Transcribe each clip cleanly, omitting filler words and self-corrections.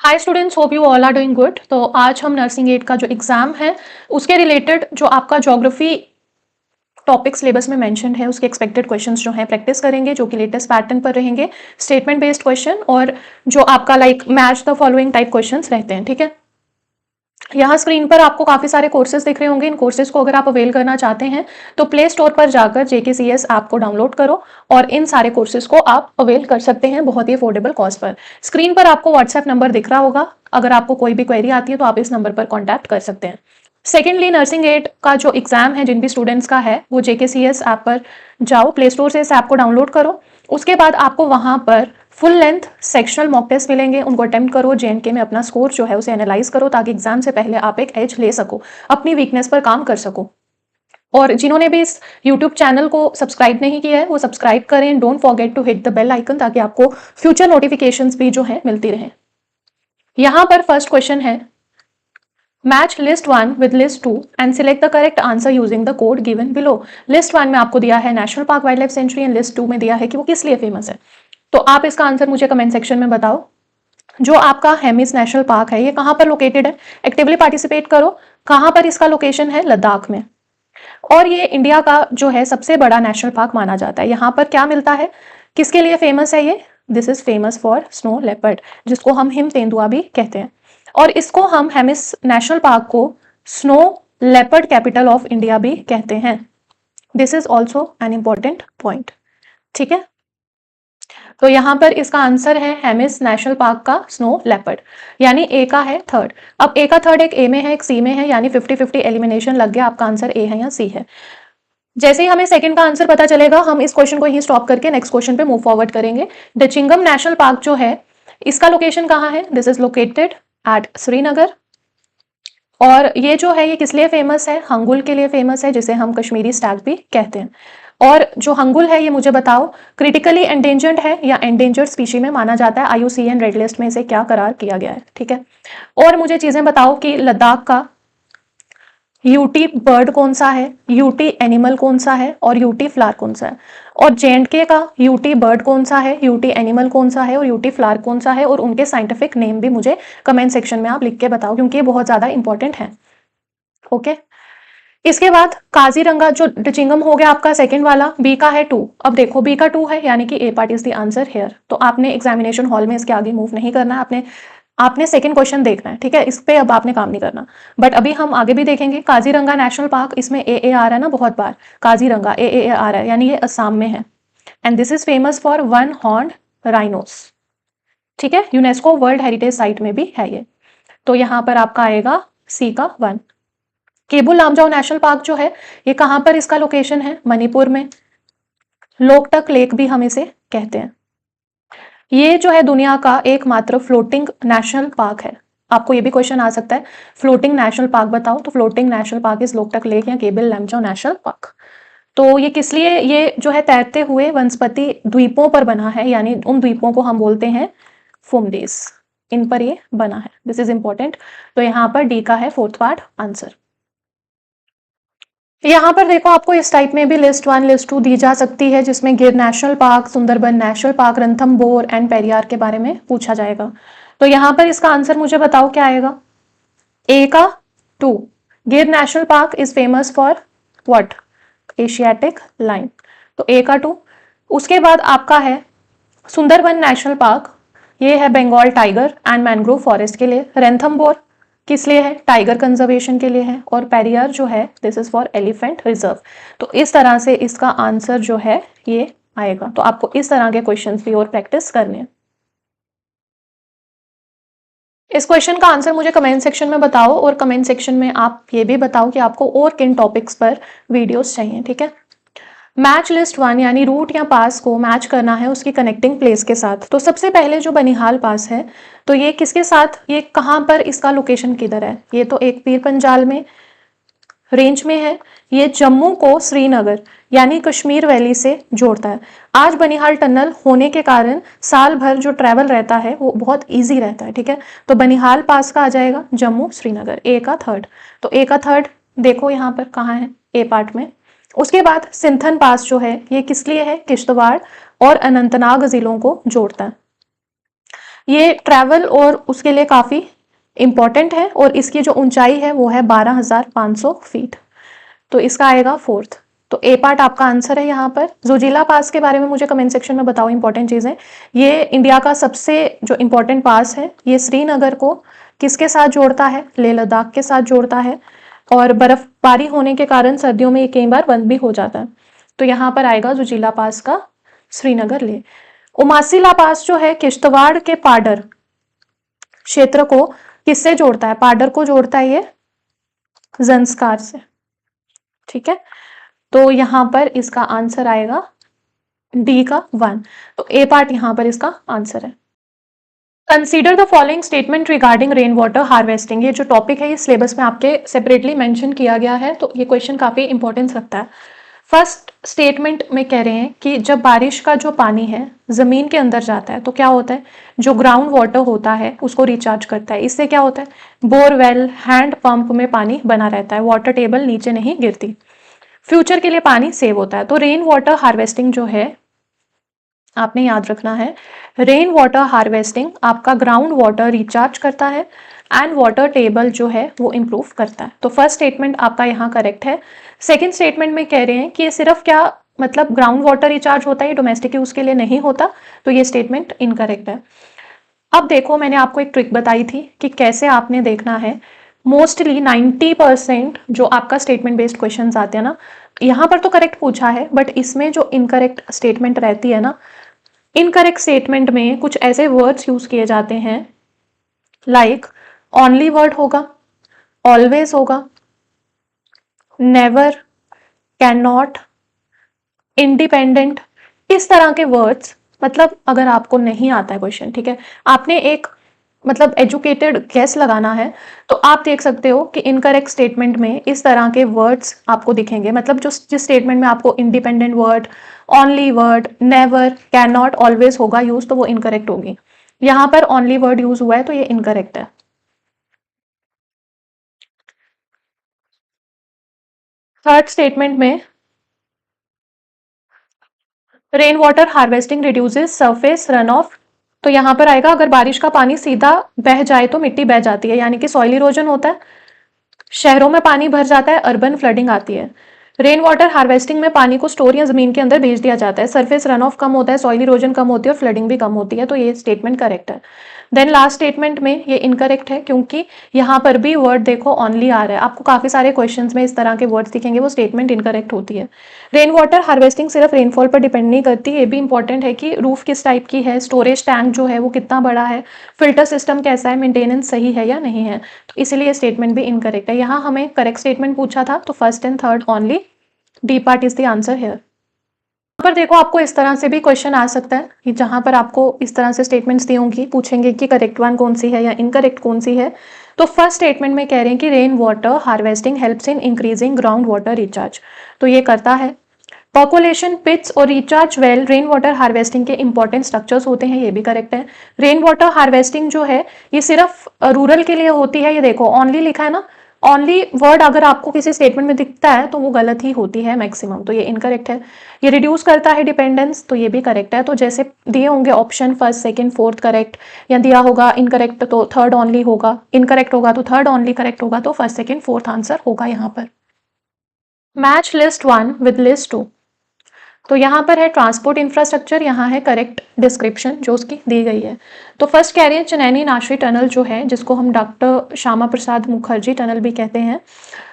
Hi students, hope you all are doing good. तो आज हम नर्सिंग एड का जो एग्जाम है उसके रिलेटेड जो आपका ज्योग्राफी टॉपिक सिलेबस में मेंशन है उसके एक्सपेक्टेड क्वेश्चंस जो हैं प्रैक्टिस करेंगे, जो कि लेटेस्ट पैटर्न पर रहेंगे, स्टेटमेंट बेस्ड क्वेश्चन और जो आपका like match the following type questions रहते हैं। ठीक है, यहाँ स्क्रीन पर आपको काफी सारे कोर्सेज दिख रहे होंगे। इन कोर्सेज को अगर आप अवेल करना चाहते हैं तो प्ले स्टोर पर जाकर JKCS ऐप को डाउनलोड करो और इन सारे कोर्सेज को आप अवेल कर सकते हैं बहुत ही अफोर्डेबल कॉस्ट पर। स्क्रीन पर आपको व्हाट्सएप नंबर दिख रहा होगा, अगर आपको कोई भी क्वेरी आती है तो आप इस नंबर पर कॉन्टैक्ट कर सकते हैं। सेकेंडली, नर्सिंग एड का जो एग्जाम है जिन भी स्टूडेंट्स का है वो JKCS ऐप पर जाओ, प्ले स्टोर से इस ऐप को डाउनलोड करो। उसके बाद आपको वहां पर full length sectional mock test मिलेंगे, उनको अटेम्प्ट करो, JNK में अपना स्कोर जो है उसे एनालाइज करो ताकि एग्जाम से पहले आप एक एज ले सको, अपनी वीकनेस पर काम कर सको। और जिन्होंने भी इस YouTube चैनल को सब्सक्राइब नहीं किया है वो सब्सक्राइब करें। Don't forget to hit the bell icon ताकि आपको फ्यूचर नोटिफिकेशंस भी जो है मिलती रहे। यहाँ पर फर्स्ट क्वेश्चन है, match list 1 with list 2 and select the correct answer using the code given below. List 1 में आपको दिया है national park wild life sanctuary and list 2 में दिया है कि वो किस लिए फेमस है। तो आप इसका आंसर मुझे कमेंट सेक्शन में बताओ। जो आपका हेमिस नेशनल पार्क है ये कहां पर लोकेटेड है, एक्टिवली पार्टिसिपेट करो। कहां पर इसका लोकेशन है, लद्दाख में। और ये इंडिया का जो है सबसे बड़ा नेशनल पार्क माना जाता है। यहाँ पर क्या मिलता है, किसके लिए फेमस है ये, this is famous for snow leopard, जिसको हम हिम तेंदुआ भी कहते हैं। और इसको हम हेमिस नेशनल पार्क को snow leopard capital of India भी कहते हैं। This is also an important point. ठीक है, तो यहां पर इसका आंसर है हेमिस नेशनल पार्क का स्नो लेपर्ड, यानी ए का है थर्ड। अब ए का थर्ड एक ए में है एक सी में है, यानी 50-50 एलिमिनेशन लग गया, आपका आंसर ए है या सी है। जैसे ही हमें सेकंड का आंसर पता चलेगा हम इस क्वेश्चन को ही स्टॉप करके नेक्स्ट क्वेश्चन पे मूव फॉरवर्ड करेंगे। डचिंगम नेशनल पार्क जो है इसका लोकेशन कहाँ है, this is located at Srinagar. और ये जो है ये किस लिए फेमस है, हंगुल के लिए फेमस है, जिसे हम कश्मीरी स्टैग भी कहते हैं। और जो हंगुल है ये मुझे बताओ क्रिटिकली एंडेंजर्ड है या एंडेंजर्ड स्पीशी में माना जाता है, IUCN रेड लिस्ट में इसे क्या करार किया गया है। ठीक है, और मुझे चीजें बताओ कि लद्दाख का यूटी बर्ड कौन सा है, यूटी एनिमल कौन सा है और यूटी फ्लावर कौन सा है। और JNK का यूटी बर्ड कौन सा है, यूटी एनिमल कौन सा है और यूटी फ्लावर कौन सा है, और उनके साइंटिफिक नेम भी मुझे कमेंट सेक्शन में आप लिख के बताओ क्योंकि ये बहुत ज्यादा इंपॉर्टेंट है। ओके, इसके बाद काजीरंगा जो डचिंगम हो गया आपका सेकंड वाला, बी का है 2। अब देखो बी का 2 है यानी कि A part is the answer here. तो आपने एग्जामिनेशन हॉल में इसके आगे मूव नहीं करना है, आपने सेकंड क्वेश्चन देखना है। ठीक है, इस पे अब आपने काम नहीं करना, बट अभी हम आगे भी देखेंगे। काजीरंगा नेशनल पार्क, इसमें ए आ रहा है ना बहुत बार, काजीरंगा ए आ रहा है यानी ये असम में है। And this is famous for one horned rhinos. ठीक है, यूनेस्को वर्ल्ड हेरिटेज साइट में भी है ये। तो यहां पर आपका आएगा सी का 1। केबुल लामजाओ नेशनल पार्क जो है ये कहां पर इसका लोकेशन है, मणिपुर में। लोकटक लेक भी हम इसे कहते हैं। ये जो है दुनिया का एकमात्र फ्लोटिंग नेशनल पार्क है। आपको ये भी क्वेश्चन आ सकता है, फ्लोटिंग नेशनल पार्क बताओ, तो floating national park is Loktak lake या केबुल लामजाओ नेशनल पार्क। तो ये किस लिए, ये जो है तैरते हुए वनस्पति द्वीपों पर बना है, यानी उन द्वीपों को हम बोलते हैं फुमडेस, इन पर ये बना है। This is important. तो यहाँ पर डी का है फोर्थ पार्ट आंसर। यहाँ पर देखो आपको इस टाइप में भी लिस्ट 1 लिस्ट 2 दी जा सकती है, जिसमें गिर national park, Sundarban national park, Ranthambore and Periyar के बारे में पूछा जाएगा। तो यहाँ पर इसका आंसर मुझे बताओ क्या आएगा, ए का 2। गिर national park is famous for what, Asiatic lion, तो ए का 2। उसके बाद आपका है सुंदरबन नेशनल पार्क, ये है Bengal tiger and mangrove forest के लिए। रणथंभौर किस लिए है, टाइगर कंजर्वेशन के लिए है। और पेरियार जो है this is for elephant reserve. तो इस तरह से इसका आंसर जो है ये आएगा। तो आपको इस तरह के क्वेश्चंस भी और प्रैक्टिस करने हैं। इस क्वेश्चन का आंसर मुझे कमेंट सेक्शन में बताओ, और कमेंट सेक्शन में आप ये भी बताओ कि आपको और किन टॉपिक्स पर वीडियोस चाहिए। ठीक है, मैच लिस्ट 1 यानी रूट या पास को मैच करना है उसकी कनेक्टिंग प्लेस के साथ। तो सबसे पहले जो बनिहाल पास है तो ये किसके साथ, ये कहाँ पर, इसका लोकेशन किधर है, ये तो एक पीर पंजाल में रेंज में है। ये जम्मू को श्रीनगर यानी कश्मीर वैली से जोड़ता है। आज बनिहाल टनल होने के कारण साल भर जो ट्रैवल रहता है वो बहुत इजी रहता है। ठीक है, तो बनिहाल पास का आ जाएगा जम्मू श्रीनगर, ए का थर्ड। तो ए का थर्ड देखो यहाँ पर कहाँ है, ए पार्ट में। उसके बाद सिंथन पास जो है ये किस लिए है, किश्तवाड़ और अनंतनाग जिलों को जोड़ता है। ये ट्रैवल और उसके लिए काफ़ी इम्पॉर्टेंट है और इसकी जो ऊंचाई है वो है 12,500 फीट। तो इसका आएगा फोर्थ। तो ए पार्ट आपका आंसर है यहाँ पर। जोजिला पास के बारे में मुझे कमेंट सेक्शन में बताओ इंपॉर्टेंट चीज़ें। ये इंडिया का सबसे जो इम्पोर्टेंट पास है, ये श्रीनगर को किसके साथ जोड़ता है, लेह लद्दाख के साथ जोड़ता है और बर्फबारी होने के कारण सर्दियों में ये कई बार बंद भी हो जाता है। तो यहाँ पर आएगा जोजिला पास का श्रीनगर लेह। उमासिला पास जो है किश्तवाड़ के पाडर क्षेत्र को किससे जोड़ता है, पाडर को जोड़ता है ये जंस्कार से। ठीक है, तो यहां पर इसका आंसर आएगा डी का 1। तो ए पार्ट यहां पर इसका आंसर है। Consider the following statement regarding rain water harvesting. ये जो टॉपिक है ये सिलेबस में आपके सेपरेटली मेंशन किया गया है, तो ये क्वेश्चन काफी इंपॉर्टेंस रखता है। फर्स्ट स्टेटमेंट में कह रहे हैं कि जब बारिश का जो पानी है जमीन के अंदर जाता है तो क्या होता है, जो ग्राउंड वाटर होता है उसको रिचार्ज करता है। इससे क्या होता है, बोरवेल हैंड पंप में पानी बना रहता है, वाटर टेबल नीचे नहीं गिरती, फ्यूचर के लिए पानी सेव होता है। तो रेन वाटर हार्वेस्टिंग जो है आपने याद रखना है, रेन वाटर हार्वेस्टिंग आपका ग्राउंड वाटर रिचार्ज करता है एंड वाटर टेबल जो है वो इंप्रूव करता है। तो फर्स्ट स्टेटमेंट आपका यहाँ करेक्ट है। सेकंड स्टेटमेंट में कह रहे हैं कि ये सिर्फ क्या मतलब ग्राउंड वाटर रिचार्ज होता है, डोमेस्टिक यूज के लिए नहीं होता, तो ये स्टेटमेंट इनकरेक्ट है। अब देखो मैंने आपको एक ट्रिक बताई थी कि कैसे आपने देखना है। मोस्टली 90% जो आपका स्टेटमेंट बेस्ड क्वेश्चंस आते हैं ना, यहाँ पर तो करेक्ट पूछा है बट इसमें जो इनकरेक्ट स्टेटमेंट रहती है ना, इनकरेक्ट स्टेटमेंट में कुछ ऐसे वर्ड्स यूज किए जाते हैं लाइक ओनली वर्ड होगा, ऑलवेज होगा, नेवर, कैन नॉट, इंडिपेंडेंट। इस तरह के वर्ड्स, मतलब अगर आपको नहीं आता है क्वेश्चन, ठीक है, आपने एक मतलब एजुकेटेड गैस लगाना है, तो आप देख सकते हो कि इनकरेक्ट स्टेटमेंट में इस तरह के वर्ड्स आपको दिखेंगे। मतलब जो जिस स्टेटमेंट में आपको independent word, only word, never, can not, always होगा यूज, तो वो इनकरेक्ट होगी। यहां पर ओनली वर्ड यूज हुआ है तो ये इनकरेक्ट है। थर्ड स्टेटमेंट में rain water harvesting reduces surface run of. तो यहां पर आएगा अगर बारिश का पानी सीधा बह जाए तो मिट्टी बह जाती है, यानी कि सॉइल इरोजन होता है। शहरों में पानी भर जाता है, अर्बन फ्लडिंग आती है। रेन वाटर हार्वेस्टिंग में पानी को स्टोर या जमीन के अंदर भेज दिया जाता है, सरफेस रन ऑफ कम होता है, सॉइल इरोजन कम होती है और फ्लडिंग भी कम होती है। तो ये स्टेटमेंट करेक्ट है। देन लास्ट स्टेटमेंट में ये इनकरेक्ट है क्योंकि यहाँ पर भी वर्ड देखो ओनली आ रहा है। आपको काफी सारे क्वेश्चंस में इस तरह के वर्ड्स दिखेंगे, वो स्टेटमेंट इनकरेक्ट होती है। रेन वाटर हार्वेस्टिंग सिर्फ रेनफॉल पर डिपेंड नहीं करती, ये भी इंपॉर्टेंट है कि रूफ किस टाइप की है, स्टोरेज टैंक जो है वो कितना बड़ा है, फिल्टर सिस्टम कैसा है, मेंटेनेंस सही है या नहीं है। तो इसीलिए स्टेटमेंट भी इनकरेक्ट है। यहाँ हमें करेक्ट स्टेटमेंट पूछा था तो first and third only, D part is the answer here. पर देखो आपको इस तरह से भी क्वेश्चन आ सकता है कि जहां पर आपको इस तरह से स्टेटमेंट्स दी होंगी, पूछेंगे कि करेक्ट वन कौन सी है या इनकरेक्ट कौन सी है। तो फर्स्ट स्टेटमेंट में कह रहे हैं कि rain water harvesting helps in increasing ground water recharge, तो ये करता है। पर्कोलेशन पिट्स और recharge well rain water harvesting के इंपॉर्टेंट स्ट्रक्चर्स होते हैं, ये भी करेक्ट है। रेन वाटर हार्वेस्टिंग जो है ये सिर्फ रूरल के लिए होती है, ये देखो ओनली लिखा है ना, ओनली वर्ड अगर आपको किसी स्टेटमेंट में दिखता है तो वो गलत ही होती है मैक्सिमम, तो ये इनकरेक्ट है। ये रिड्यूस करता है डिपेंडेंस, तो ये भी करेक्ट है। तो जैसे दिए होंगे option first second fourth correct, या दिया होगा इनकरेक्ट तो थर्ड ओनली होगा, इनकरेक्ट होगा तो थर्ड ओनली, करेक्ट होगा तो फर्स्ट सेकंड फोर्थ आंसर होगा यहाँ पर। Match list 1 with list 2। तो यहाँ पर है ट्रांसपोर्ट इंफ्रास्ट्रक्चर, यहाँ है करेक्ट डिस्क्रिप्शन जो उसकी दी गई है। तो फर्स्ट कह रहे हैं चनैनी नाशरी टनल जो है, जिसको हम डॉक्टर श्यामा प्रसाद मुखर्जी टनल भी कहते हैं।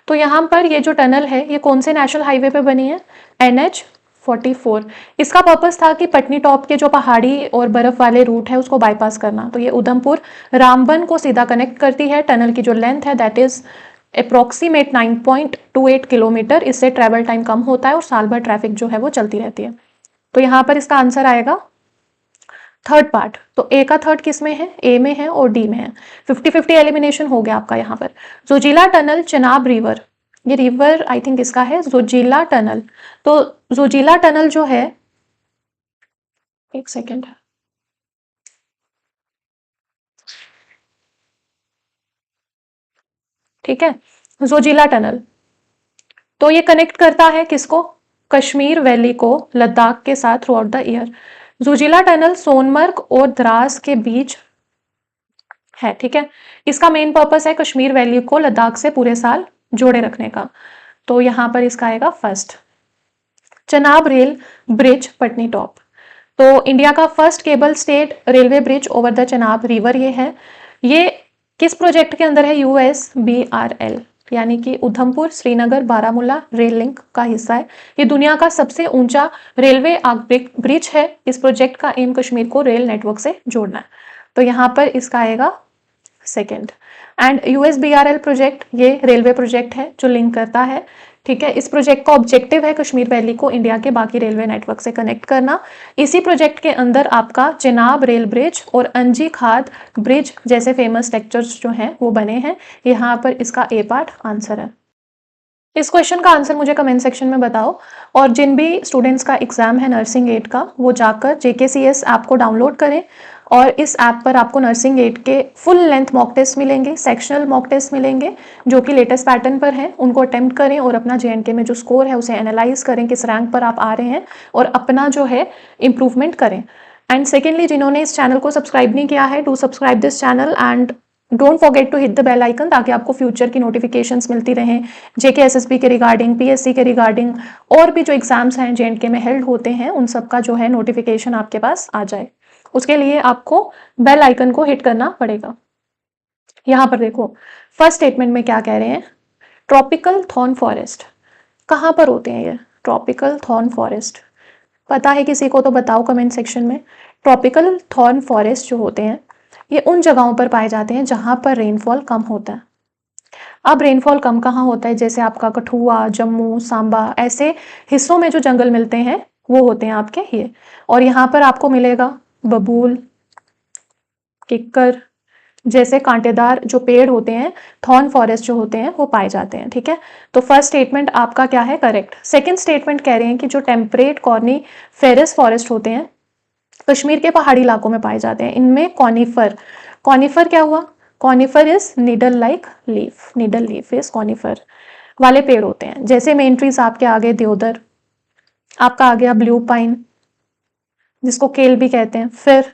तो यहाँ पर ये जो टनल है ये कौन से नेशनल हाईवे पे बनी है, NH-44। इसका पर्पस था कि पटनी टॉप के जो पहाड़ी और बर्फ वाले रूट है उसको बाईपास करना। तो ये उधमपुर रामबन को सीधा कनेक्ट करती है। टनल की जो लेंथ है दैट इज अप्रोक्सीमेट 9.28 किलोमीटर। इससे ट्रैवल टाइम कम होता है और साल भर ट्रैफिक जो है वो चलती रहती है। तो यहाँ पर इसका आंसर आएगा थर्ड पार्ट। तो ए का थर्ड किस में है, ए में है और डी में है। 50-50 एलिमिनेशन हो गया आपका यहाँ पर। जोजिला टनल चिनाब रिवर, ये रिवर आई थिंक इसका है जोजिला टनल। तो जोजिला टनल जो है, एक सेकेंड, ठीक है, जोजिला टनल। तो ये कनेक्ट करता है किसको, कश्मीर वैली को लद्दाख के साथ throughout the year. Zojila tunnel Sonamarg और द्रास के बीच है, ठीक है। इसका मेन पर्पस है कश्मीर वैली को लद्दाख से पूरे साल जोड़े रखने का। तो यहाँ पर इसका आएगा first. Chenab rail bridge Patni top, तो इंडिया का first cable stayed railway bridge over the Chenab river ये है। ये किस प्रोजेक्ट के अंदर है? USBRL, यानी कि उधमपुर श्रीनगर बारामूला रेल लिंक का हिस्सा है। ये दुनिया का सबसे ऊंचा रेलवे ब्रिज है। इस प्रोजेक्ट का एम कश्मीर को रेल नेटवर्क से जोड़ना है। तो यहाँ पर इसका आएगा सेकेंड। एंड USBRL प्रोजेक्ट ये रेलवे प्रोजेक्ट है जो लिंक करता है, ठीक है। इस प्रोजेक्ट का ऑब्जेक्टिव है कश्मीर वैली को इंडिया के बाकी रेलवे नेटवर्क से कनेक्ट करना। इसी प्रोजेक्ट के अंदर आपका चेनाब रेल ब्रिज और अंजी खाद ब्रिज जैसे फेमस स्ट्रक्चर्स जो हैं वो बने हैं। यहाँ पर इसका ए पार्ट आंसर है। इस क्वेश्चन का आंसर मुझे कमेंट सेक्शन में बताओ। और जिन भी स्टूडेंट्स का एग्जाम है नर्सिंग एड का, वो जाकर JKCS ऐप को डाउनलोड करें और इस ऐप पर आपको नर्सिंग एड के फुल लेंथ मॉक टेस्ट मिलेंगे, सेक्शनल मॉक टेस्ट मिलेंगे जो कि लेटेस्ट पैटर्न पर हैं। उनको अटेम्प्ट करें और अपना JNK में जो स्कोर है उसे एनालाइज करें, किस रैंक पर आप आ रहे हैं, और अपना जो है इम्प्रूवमेंट करें। एंड सेकेंडली, जिन्होंने इस चैनल को सब्सक्राइब नहीं किया है, do subscribe this channel and don't forget to hit the bell icon, ताकि आपको फ्यूचर की नोटिफिकेशंस मिलती रहें JK SSB के रिगार्डिंग, PSC के रिगार्डिंग, और भी जो एग्जाम्स हैं JNK में हेल्ड होते हैं उन सब का जो है नोटिफिकेशन आपके पास आ जाए। उसके लिए आपको बेल आइकन को हिट करना पड़ेगा। यहाँ पर देखो फर्स्ट स्टेटमेंट में क्या कह रहे हैं, ट्रॉपिकल थॉर्न फॉरेस्ट कहाँ पर होते हैं? ये ट्रॉपिकल थॉर्न फॉरेस्ट पता है किसी को तो बताओ कमेंट सेक्शन में। ट्रॉपिकल थॉर्न फॉरेस्ट जो होते हैं ये उन जगहों पर पाए जाते हैं जहां पर रेनफॉल कम होता है। अब रेनफॉल कम कहाँ होता है? जैसे आपका कठुआ, जम्मू, सांबा ऐसे हिस्सों में जो जंगल मिलते हैं वो होते हैं आपके ये। और यहाँ पर आपको मिलेगा बबूल, किक्कर जैसे कांटेदार जो पेड़ होते हैं, थॉर्न फॉरेस्ट जो होते हैं वो पाए जाते हैं, ठीक है। तो फर्स्ट स्टेटमेंट आपका क्या है? करेक्ट। सेकंड स्टेटमेंट कह रहे हैं कि जो टेम्परेट कॉर्नी फेरस फॉरेस्ट होते हैं कश्मीर के पहाड़ी इलाकों में पाए जाते हैं। इनमें कॉनिफर, कॉनिफर क्या हुआ? Conifer is needle like leaf, needle leaf is conifer वाले पेड़ होते हैं। जैसे मेन ट्रीज आपके आगे देवदार, आपका आ गया ब्लू पाइन जिसको केल भी कहते हैं, फिर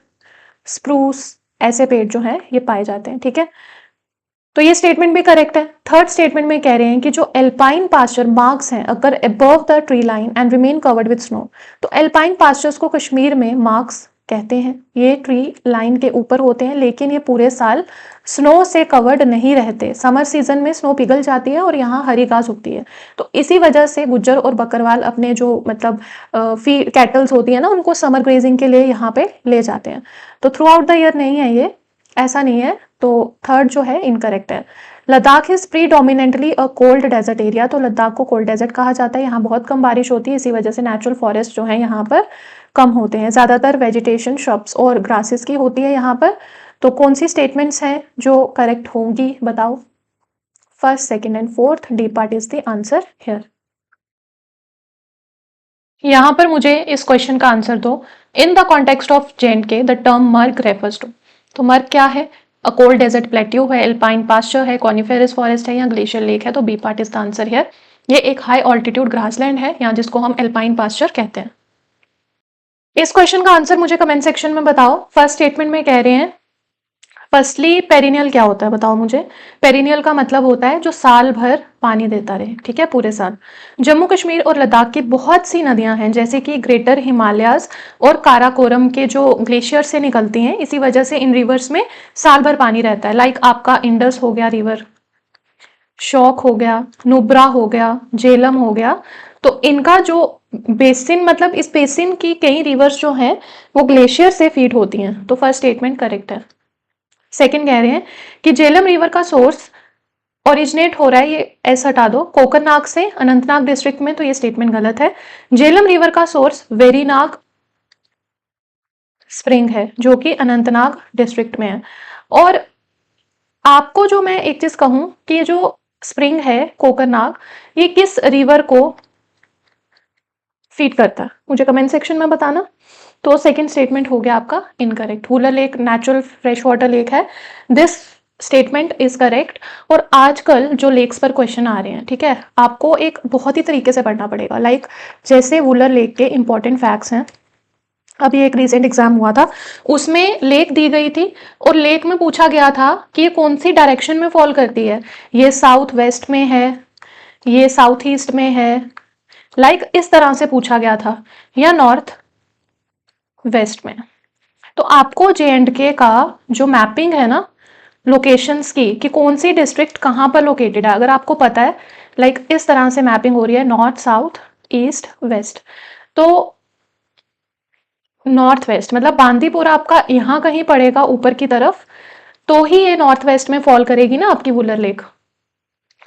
स्प्रूस, ऐसे पेड़ जो हैं ये पाए जाते हैं, ठीक है। तो ये स्टेटमेंट भी करेक्ट है। थर्ड स्टेटमेंट में कह रहे हैं कि जो एल्पाइन पास्चर मार्क्स हैं अगर above the tree line and remain covered with snow, तो एल्पाइन पास्चर्स को कश्मीर में मार्क्स कहते हैं। ये ट्री लाइन के ऊपर होते हैं लेकिन ये पूरे साल स्नो से कवर्ड नहीं रहते। समर सीजन में स्नो पिघल जाती है और यहाँ हरी घास उगती है। तो इसी वजह से गुज्जर और बकरवाल अपने जो मतलब कैटल्स होती है ना, उनको समर ग्रेजिंग के लिए यहाँ पे ले जाते हैं। तो थ्रू आउट द ईयर नहीं है ये, ऐसा नहीं है। तो थर्ड जो है इनकरेक्ट है। Ladakh is predominantly a cold desert area, तो लद्दाख को कोल्ड डेजर्ट कहा जाता है। यहाँ बहुत कम बारिश होती है, इसी वजह से नेचुरल फॉरेस्ट जो है यहाँ पर कम होते हैं। ज्यादातर वेजिटेशन श्रब्स और ग्रासेस की होती है यहाँ पर। तो कौन सी स्टेटमेंट्स हैं जो करेक्ट होंगी बताओ? First, second and fourth, D part is the answer here. यहाँ पर मुझे इस क्वेश्चन का आंसर दो। In the context of JNK the term marg refers to, तो मर्ग क्या है? अ कोल्ड डेजर्ट प्लेट्यू है, एल्पाइन पास्चर है, कॉनिफेरस फॉरेस्ट है या ग्लेशियर लेक है। तो B part is the answer here. ये एक हाई ऑल्टीट्यूड ग्रासलैंड है यहाँ जिसको हम एल्पाइन पास्चर कहते हैं। इस क्वेश्चन का आंसर मुझे कमेंट सेक्शन में बताओ। फर्स्ट स्टेटमेंट में कह रहे हैं, फर्स्टली पेरिनियल क्या होता है बताओ मुझे। पेरिनियल का मतलब होता है जो साल भर पानी देता रहे, ठीक है, पूरे साल। जम्मू कश्मीर और लद्दाख की बहुत सी नदियां हैं जैसे कि ग्रेटर हिमालयाज और काराकोरम के जो ग्लेशियर से निकलती हैं, इसी वजह से इन रिवर्स में साल भर पानी रहता है। लाइक आपका इंडस हो गया रिवर, शौक हो गया, नुब्रा हो गया, झेलम हो गया। तो इनका जो बेसिन, मतलब इस बेसिन की कई रिवर्स जो हैं वो ग्लेशियर से फीड होती हैं। तो फर्स्ट स्टेटमेंट करेक्ट है। सेकंड कह रहे हैं कि झेलम रिवर का सोर्स ओरिजिनेट हो रहा है, ये ऐसा हटा दो, कोकरनाग से अनंतनाग डिस्ट्रिक्ट में। तो ये स्टेटमेंट गलत है। झेलम रिवर का सोर्स वेरीनाग स्प्रिंग है जो कि अनंतनाग डिस्ट्रिक्ट में है। और आपको जो मैं एक चीज कहूं कि जो स्प्रिंग है कोकरनाग, ये किस रिवर को फीड करता है मुझे कमेंट सेक्शन में बताना। तो सेकंड स्टेटमेंट हो गया आपका incorrect. Wular lake natural fresh water lake है, दिस स्टेटमेंट इज करेक्ट। और आजकल जो लेक्स पर क्वेश्चन आ रहे हैं, ठीक है, आपको एक बहुत ही तरीके से पढ़ना पड़ेगा। लाइक जैसे वुलर लेक के इंपॉर्टेंट फैक्ट्स हैं, अभी एक रिसेंट एग्जाम हुआ था, उसमें लेक दी गई थी और लेक में पूछा गया था कि ये कौन सी डायरेक्शन में फॉल करती है, ये साउथ वेस्ट में है, ये साउथ ईस्ट में है, इस तरह से पूछा गया था, या नॉर्थ वेस्ट में। तो आपको JNK का जो मैपिंग है ना लोकेशंस की, कि कौन सी डिस्ट्रिक्ट कहाँ पर लोकेटेड है, अगर आपको पता है इस तरह से मैपिंग हो रही है, नॉर्थ साउथ ईस्ट वेस्ट, तो नॉर्थ वेस्ट मतलब बांदीपुरा आपका यहाँ कहीं पड़ेगा ऊपर की तरफ, तो ही ये नॉर्थ वेस्ट में फॉल करेगी ना आपकी वुलर लेक।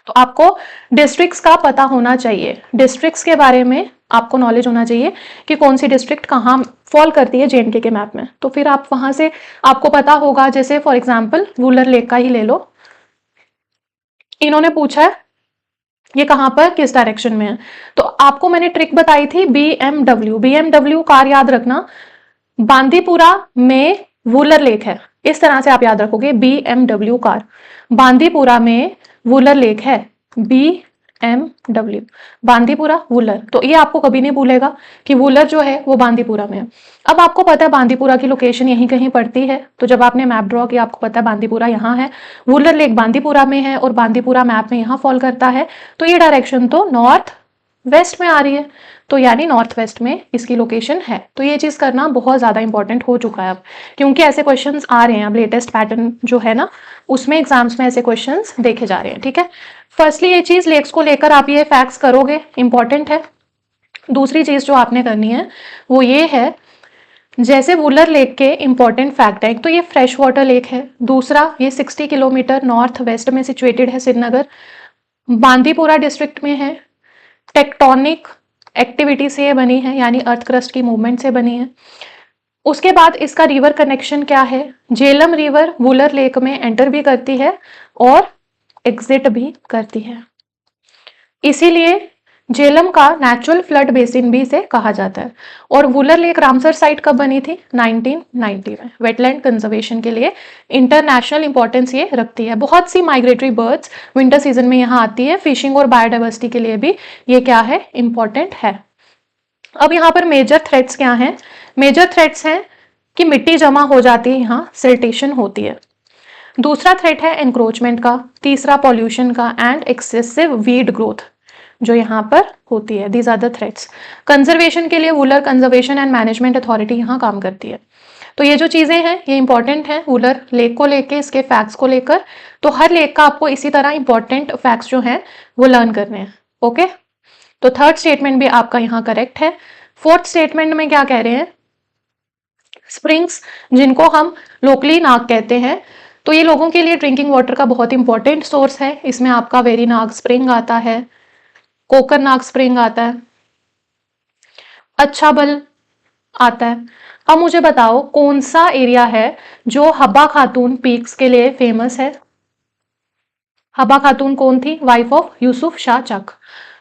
तो आपको डिस्ट्रिक्ट्स का पता होना चाहिए, डिस्ट्रिक्ट्स के बारे में आपको नॉलेज होना चाहिए कि कौन सी डिस्ट्रिक्ट कहाँ फॉल करती है JNK के मैप में, तो फिर आप वहां से आपको पता होगा। जैसे फॉर एग्जांपल वुलर लेक का ही ले लो, इन्होंने पूछा है ये कहां पर किस डायरेक्शन में है, तो आपको मैंने ट्रिक बताई थी BMW कार याद रखना, बांदीपुरा में वुलर लेक है, इस तरह से आप याद रखोगे BMW कार, बांदीपुरा में वुलर लेक है, BMW बांदीपुरा वुलर, तो ये आपको कभी नहीं भूलेगा कि वुलर जो है वो बांदीपुरा में है। अब आपको पता है बांदीपुरा की लोकेशन यहीं कहीं पड़ती है, तो जब आपने मैप ड्रॉ किया आपको पता है बांदीपुरा यहाँ है, वुलर लेक बांदीपुरा में है और बांदीपुरा मैप में यहाँ फॉल करता है, तो ये डायरेक्शन तो नॉर्थ वेस्ट में आ रही है, तो यानी नॉर्थ वेस्ट में इसकी लोकेशन है। तो ये चीज करना बहुत ज्यादा इंपॉर्टेंट हो चुका है अब, क्योंकि ऐसे क्वेश्चंस आ रहे हैं अब, लेटेस्ट पैटर्न जो है ना उसमें एग्जाम्स में ऐसे क्वेश्चंस देखे जा रहे हैं। ठीक है, फर्स्टली ये चीज लेक्स को लेकर आप ये फैक्ट्स करोगे, इंपॉर्टेंट है। दूसरी चीज जो आपने करनी है वो ये है, जैसे वुलर लेक के इंपॉर्टेंट फैक्ट है, एक तो ये फ्रेश वाटर लेक है, दूसरा ये 60 किलोमीटर नॉर्थ वेस्ट में सिचुएटेड है, श्रीनगर बांदीपुरा डिस्ट्रिक्ट में है, टेक्टोनिक एक्टिविटी से ये बनी है, यानी अर्थ क्रस्ट की मूवमेंट से बनी है। उसके बाद इसका रिवर कनेक्शन क्या है, झेलम रिवर वुलर लेक में एंटर भी करती है और एग्जिट भी करती है, इसीलिए झेलम का नेचुरल फ्लड बेसिन भी इसे कहा जाता है। और वुलर लेक रामसर साइट कब बनी थी, 1990 में। वेटलैंड कंजर्वेशन के लिए इंटरनेशनल इंपॉर्टेंस ये रखती है, बहुत सी माइग्रेटरी बर्ड्स विंटर सीजन में यहाँ आती है, फिशिंग और बायोडाइवर्सिटी के लिए भी ये क्या है, इंपॉर्टेंट है। अब यहाँ पर मेजर थ्रेट्स क्या हैं, मेजर थ्रेट्स हैं कि मिट्टी जमा हो जाती है, यहाँ सिल्टेशन होती है। दूसरा थ्रेट है एनक्रोचमेंट का, तीसरा पॉल्यूशन का एंड एक्सेसिव वीड ग्रोथ जो यहाँ पर होती है। These are the threats. Conservation के लिए Wular conservation and management authority यहाँ काम करती है। तो ये जो चीजें हैं ये इंपॉर्टेंट है वुलर लेक को लेके, इसके फैक्ट्स को लेकर। तो हर लेक का आपको इसी तरह इंपॉर्टेंट फैक्ट्स जो हैं वो लर्न करने हैं। ओके, तो थर्ड स्टेटमेंट भी आपका यहाँ करेक्ट है। फोर्थ स्टेटमेंट में क्या कह रहे हैं, स्प्रिंग्स जिनको हम लोकली नाग कहते हैं, तो ये लोगों के लिए ड्रिंकिंग वाटर का बहुत इंपॉर्टेंट सोर्स है। इसमें आपका वेरीनाग स्प्रिंग आता है, कोकरनाग स्प्रिंग आता है, अच्छाबल आता है। अब मुझे बताओ कौन सा एरिया है जो हब्बा खातून पीक्स के लिए फेमस है। हब्बा खातून कौन थी, वाइफ ऑफ यूसुफ शाह चक,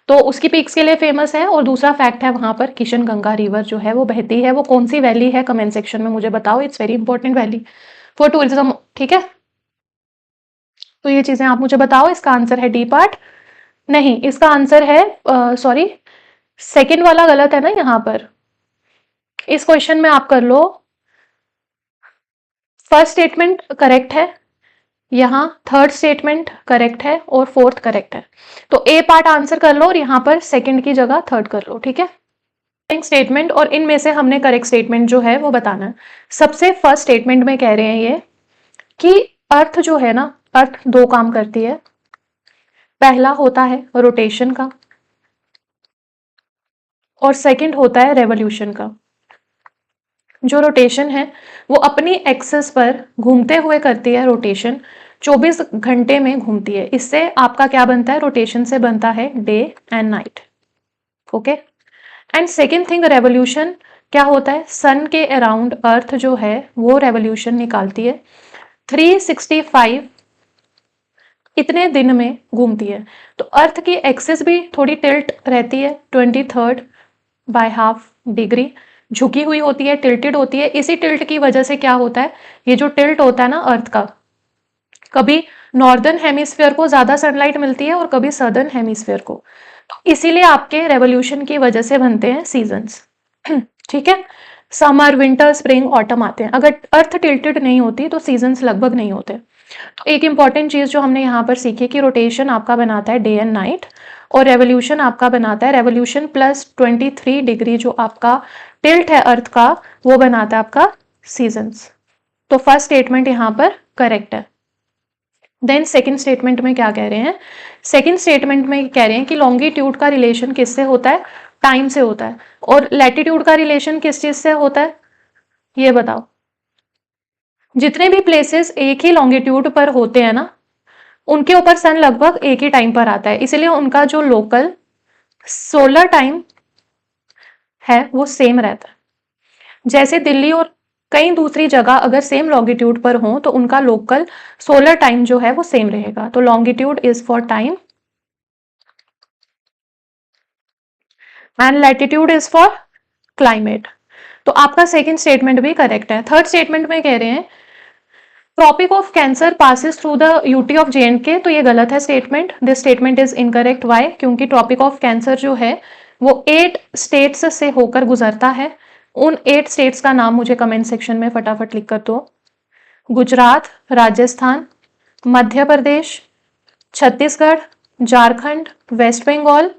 तो उसकी पीक्स के लिए फेमस है। और दूसरा फैक्ट है वहां पर किशन गंगा रिवर जो है वो बहती है, वो कौन सी वैली है, कमेंट सेक्शन में मुझे बताओ। It's very important valley for tourism. ठीक है, तो ये चीजें आप मुझे बताओ। इसका आंसर है डी पार्ट, नहीं इसका आंसर है सॉरी सेकेंड वाला गलत है ना यहाँ पर। इस क्वेश्चन में आप कर लो, फर्स्ट स्टेटमेंट करेक्ट है, यहाँ थर्ड स्टेटमेंट करेक्ट है और फोर्थ करेक्ट है। तो ए पार्ट आंसर कर लो और यहाँ पर सेकंड की जगह थर्ड कर लो। ठीक है, स्टेटमेंट और इनमें से हमने करेक्ट स्टेटमेंट जो है वो बताना है। सबसे फर्स्ट स्टेटमेंट में कह रहे हैं ये कि अर्थ जो है ना, अर्थ दो काम करती है। पहला होता है रोटेशन का और सेकंड होता है रेवोल्यूशन का। जो रोटेशन है वो अपनी एक्सिस पर घूमते हुए करती है रोटेशन, 24 घंटे में घूमती है। इससे आपका क्या बनता है, रोटेशन से बनता है day and night. Okay, and second thing revolution क्या होता है, सन के अराउंड अर्थ जो है वो रेवोल्यूशन निकालती है, 365 इतने दिन में घूमती है। तो अर्थ की एक्सिस भी थोड़ी टिल्ट रहती है, 23 बाय हाफ डिग्री झुकी हुई होती है, टिल्टेड होती है। इसी टिल्ट की वजह से क्या होता है, ये जो टिल्ट होता है ना अर्थ का, कभी नॉर्दर्न हेमिस्फीयर को ज्यादा सनलाइट मिलती है और कभी सदर्न हेमिस्फीयर को, तो इसीलिए आपके रेवोल्यूशन की वजह से बनते हैं सीजन्स। ठीक है, समर, विंटर, स्प्रिंग, ऑटम आते हैं। अगर अर्थ टिल्टेड नहीं होती तो सीजन्स लगभग नहीं होते। तो एक इंपॉर्टेंट चीज जो हमने यहाँ पर सीखी कि रोटेशन आपका बनाता है डे एंड नाइट, और रेवोल्यूशन आपका बनाता है, रेवोल्यूशन प्लस 23 डिग्री जो आपका टिल्ट है अर्थ का, वो बनाता है आपका सीजन्स। तो फर्स्ट स्टेटमेंट यहाँ पर करेक्ट है। देन सेकंड स्टेटमेंट में क्या कह रहे हैं, सेकंड स्टेटमेंट में कह रहे हैं कि लॉन्गिट्यूड का रिलेशन किससे होता है, टाइम से होता है, और लैटिट्यूड का रिलेशन किस चीज से होता है, ये बताओ। जितने भी प्लेसेस एक ही लॉन्गिट्यूड पर होते हैं ना, उनके ऊपर सन लगभग एक ही टाइम पर आता है, इसलिए उनका जो लोकल सोलर टाइम है वो सेम रहता है। जैसे दिल्ली और कई दूसरी जगह अगर सेम लॉन्गिट्यूड पर हो तो उनका लोकल सोलर टाइम जो है वो सेम रहेगा। तो longitude is for time and latitude is for climate. तो आपका सेकंड स्टेटमेंट भी करेक्ट है। थर्ड स्टेटमेंट में कह रहे हैं tropic of Cancer passes through the UT of J, तो ये गलत है statement. This statement is incorrect. Why? क्योंकि ट्रॉपिक ऑफ कैंसर जो है वो 8 स्टेट्स से होकर गुजरता है। उन 8 स्टेट्स का नाम मुझे कमेंट सेक्शन में फटाफट लिख कर दो। Gujarat, Rajasthan, Madhya Pradesh, Chhattisgarh, Jharkhand, west Bengal,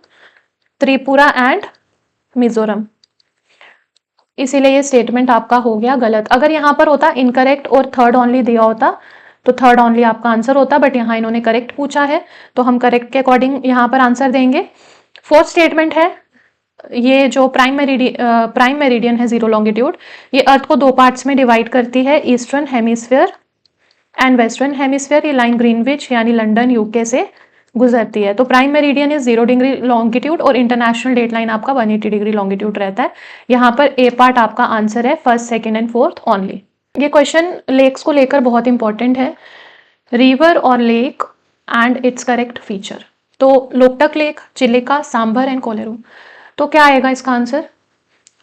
Tripura and Mizoram. इसीलिए ये स्टेटमेंट आपका हो गया गलत। अगर यहाँ पर होता इनकरेक्ट और थर्ड ओनली दिया होता तो थर्ड ओनली आपका आंसर होता, बट यहाँ इन्होंने करेक्ट पूछा है तो हम करेक्ट के अकॉर्डिंग यहाँ पर आंसर देंगे। फोर्थ स्टेटमेंट है ये जो प्राइम मेरिडियन है जीरो लॉन्गिट्यूड, ये अर्थ को 2 पार्ट्स में डिवाइड करती है, eastern hemisphere and western hemisphere. ये लाइन ग्रीनविच यानी लंदन यूके से गुजरती है। तो prime meridian is 0 degree longitude और इंटरनेशनल डेट लाइन आपका 180 डिग्री लॉन्गिट्यूड रहता है। यहाँ पर ए पार्ट आपका आंसर है, first, second and fourth only. ये क्वेश्चन लेक्स को लेकर बहुत इंपॉर्टेंट है, रिवर और lake and it's correct feature. तो लोकटक लेक, चिलिका, सांभर एंड कोलेरू। तो क्या आएगा इसका आंसर?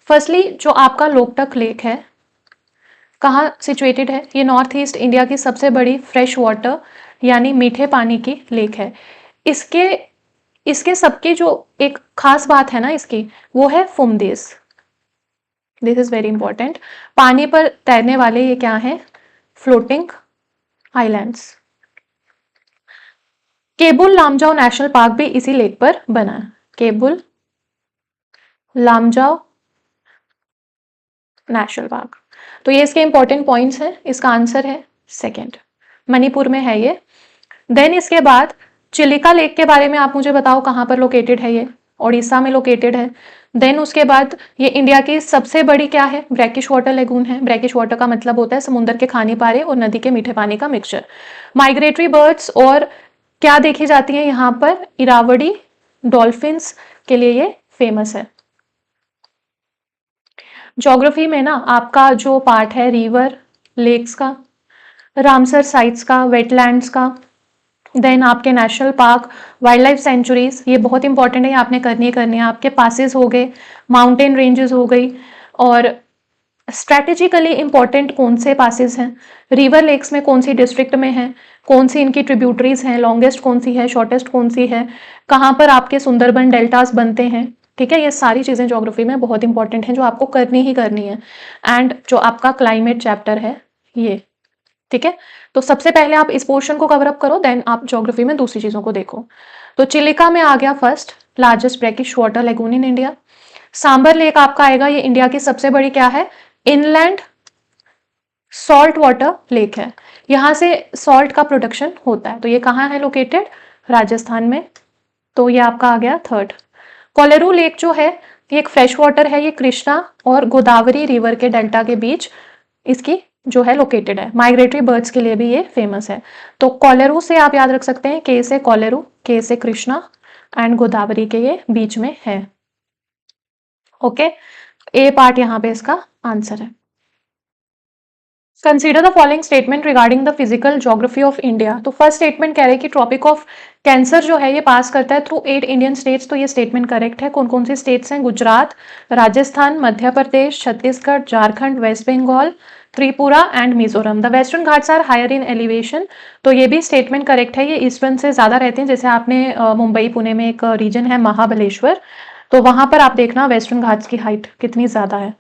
फर्स्टली जो आपका लोकटक लेक है कहाँ सिचुएटेड है? ये नॉर्थ ईस्ट इंडिया की सबसे बड़ी फ्रेश वाटर यानी मीठे पानी की लेक है। इसके सबके जो एक खास बात है ना इसकी, वो है phumdis. This is very important. पानी पर तैरने वाले ये क्या है? Floating islands. Keibul Lamjao national park भी इसी लेक पर बना है। Keibul Lamjao national park. तो ये इसके इंपॉर्टेंट पॉइंट्स हैं। इसका आंसर है सेकंड, मणिपुर में है ये। देन इसके बाद चिलिका लेक के बारे में आप मुझे बताओ कहाँ पर लोकेटेड है? ये ओडिशा में लोकेटेड है। देन उसके बाद ये इंडिया की सबसे बड़ी क्या है? ब्रैकिश वाटर लेगून है। ब्रैकिश वाटर का मतलब होता है समुद्र के खाने पारे और नदी के मीठे पानी का मिक्सचर। माइग्रेटरी बर्ड्स और क्या देखी जाती है यहाँ पर? इरावदी डॉल्फिन्स के लिए ये फेमस है। ज्योग्राफी में ना आपका जो पार्ट है रिवर, लेक्स का, रामसर साइट्स का, वेटलैंड्स का, देन आपके national park, wild life sanctuaries, ये बहुत इंपॉर्टेंट है, आपने करनी है। आपके पासेस हो गए, माउंटेन रेंजेस हो गई, और स्ट्रैटेजिकली इंपॉर्टेंट कौन से पासेस हैं, रिवर लेक्स में कौन सी डिस्ट्रिक्ट में है, कौन सी इनकी ट्रिब्यूटरीज हैं, लॉन्गेस्ट कौन सी है, शॉर्टेस्ट कौन सी है, कहाँ पर आपके सुंदरबन डेल्टास बनते हैं। ठीक है, ये सारी चीज़ें ज्योग्राफी में बहुत इंपॉर्टेंट हैं जो आपको करनी ही करनी है। एंड जो आपका क्लाइमेट चैप्टर है ये, ठीक है। तो सबसे पहले आप इस पोर्शन को कवर अप करो, देन आप ज्योग्राफी में दूसरी चीज़ों को देखो। तो चिलिका में आ गया first, largest brackish water lagoon in India. Sambhar lake आपका आएगा, ये इंडिया की सबसे बड़ी क्या है? इनलैंड सॉल्ट वाटर लेक है। यहाँ से सॉल्ट का प्रोडक्शन होता है। तो ये कहाँ है लोकेटेड? राजस्थान में। तो ये आपका आ गया थर्ड। कोलेरू लेक जो है ये एक फ्रेश वाटर है, ये कृष्णा और गोदावरी रिवर के डेल्टा के बीच इसकी जो है लोकेटेड है। माइग्रेटरी बर्ड्स के लिए भी ये फेमस है। तो कोलेरू से आप याद रख सकते हैं, के से कोलेरू, के से कृष्णा एंड गोदावरी के ये बीच में है। ओके, ए पार्ट यहाँ पे इसका आंसर है। Consider the following statement regarding the physical geography of India. तो फर्स्ट स्टेटमेंट कह रहे हैं कि ट्रॉपिक ऑफ कैंसर जो है ये पास करता है थ्रू 8 इंडियन स्टेट्स। तो ये स्टेटमेंट करेक्ट है। कौन कौन सी स्टेट्स हैं? Gujarat, Rajasthan, Madhya Pradesh, Chhattisgarh, Jharkhand, west Bengal, Tripura and Mizoram. The western Ghats are higher in elevation. तो ये भी स्टेटमेंट करेक्ट है, ये ईस्टर्न से ज्यादा रहते हैं। जैसे आपने मुंबई पुणे में एक रीजन है महाबलेश्वर, तो वहां पर आप देखना वेस्टर्न घाट्स की हाइट कितनी ज्यादा है।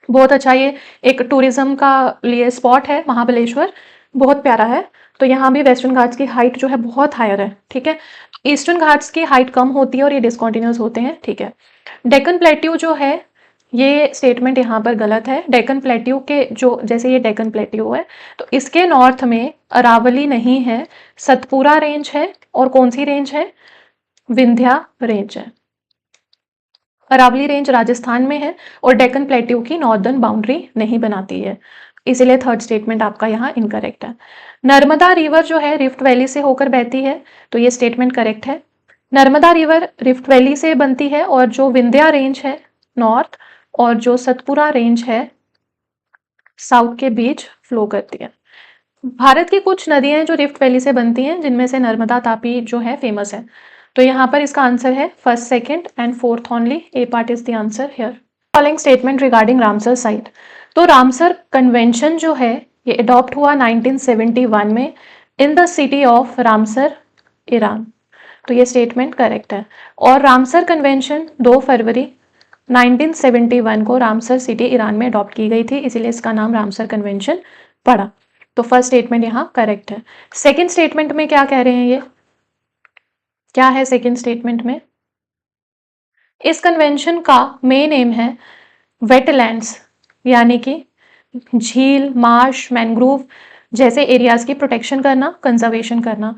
बहुत अच्छा ये एक टूरिज्म का लिए स्पॉट है महाबलेश्वर, बहुत प्यारा है। तो यहाँ भी वेस्टर्न घाट्स की हाइट जो है बहुत हायर है, ठीक है। ईस्टर्न घाट्स की हाइट कम होती है और ये डिसकंटिन्यूअस होते हैं, ठीक है। डेक्कन प्लेट्यू जो है, ये स्टेटमेंट यहाँ पर गलत है। डेक्कन प्लेट्यू के जो, जैसे ये डेक्कन प्लेट्यू है तो इसके नॉर्थ में अरावली नहीं है, सतपुरा रेंज है, और कौन सी रेंज है, विंध्या रेंज है। अरावली रेंज राजस्थान में है और डेक्कन प्लेट्यू की नॉर्दर्न बाउंड्री नहीं बनाती है, इसीलिए थर्ड स्टेटमेंट आपका यहाँ इनकरेक्ट है। नर्मदा रिवर जो है रिफ्ट वैली से होकर बहती है, तो ये स्टेटमेंट करेक्ट है। नर्मदा रिवर रिफ्ट वैली से बनती है और जो विंध्या रेंज है नॉर्थ और जो सतपुरा रेंज है साउथ के बीच फ्लो करती है। भारत की कुछ नदियां हैं जो रिफ्ट वैली से बनती हैं, जिनमें से नर्मदा तापी जो है फेमस है। तो यहाँ पर इसका आंसर है first, second and fourth only. A part is the answer here. Following statement regarding Ramsar site. तो रामसर कन्वेंशन जो है ये अडॉप्ट हुआ 1971 में in the city of Ramsar, Iran. तो ये स्टेटमेंट करेक्ट है। और रामसर कन्वेंशन 2 फरवरी 1971 को रामसर सिटी ईरान में अडॉप्ट की गई थी, इसीलिए इसका नाम रामसर कन्वेंशन पड़ा। तो फर्स्ट स्टेटमेंट यहाँ करेक्ट है। सेकंड स्टेटमेंट में क्या कह रहे हैं, ये क्या है सेकंड स्टेटमेंट में, इस कन्वेंशन का मेन एम है वेटलैंड्स, यानी कि झील, मार्श, मैंग्रोव जैसे एरियाज की प्रोटेक्शन करना, कंजर्वेशन करना।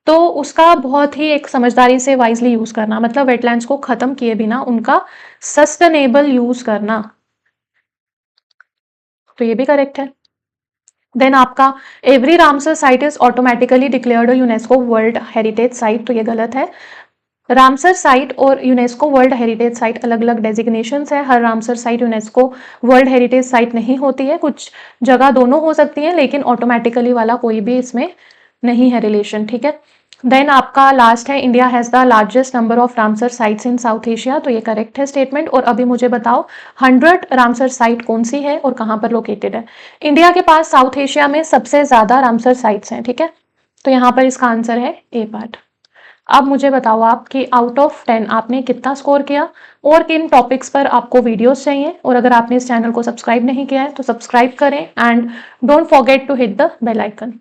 तो उसका बहुत ही एक समझदारी से वाइजली यूज करना, मतलब वेटलैंड्स को खत्म किए बिना उनका सस्टेनेबल यूज करना। तो ये भी करेक्ट है। देन आपका every Ramsar site is automatically declared UNESCO world heritage site, तो ये गलत है। रामसर साइट और यूनेस्को वर्ल्ड हेरिटेज साइट अलग अलग डेजिग्नेशंस है। हर Ramsar site UNESCO world heritage site नहीं होती है, कुछ जगह दोनों हो सकती हैं, लेकिन ऑटोमेटिकली वाला कोई भी इसमें नहीं है रिलेशन, ठीक है। देन आपका लास्ट है India has the largest number of Ramsar sites in south Asia, तो ये करेक्ट है स्टेटमेंट। और अभी मुझे बताओ 100 रामसर साइट कौन सी है और कहाँ पर लोकेटेड है। इंडिया के पास साउथ एशिया में सबसे ज्यादा रामसर साइट्स हैं, ठीक है। तो यहाँ पर इसका आंसर है ए पार्ट। अब मुझे बताओ आप कि आउट ऑफ 10 आपने कितना स्कोर किया और किन टॉपिक्स पर आपको वीडियोस चाहिए। और अगर आपने इस चैनल को सब्सक्राइब नहीं किया है तो सब्सक्राइब करें and don't forget to hit the bell icon.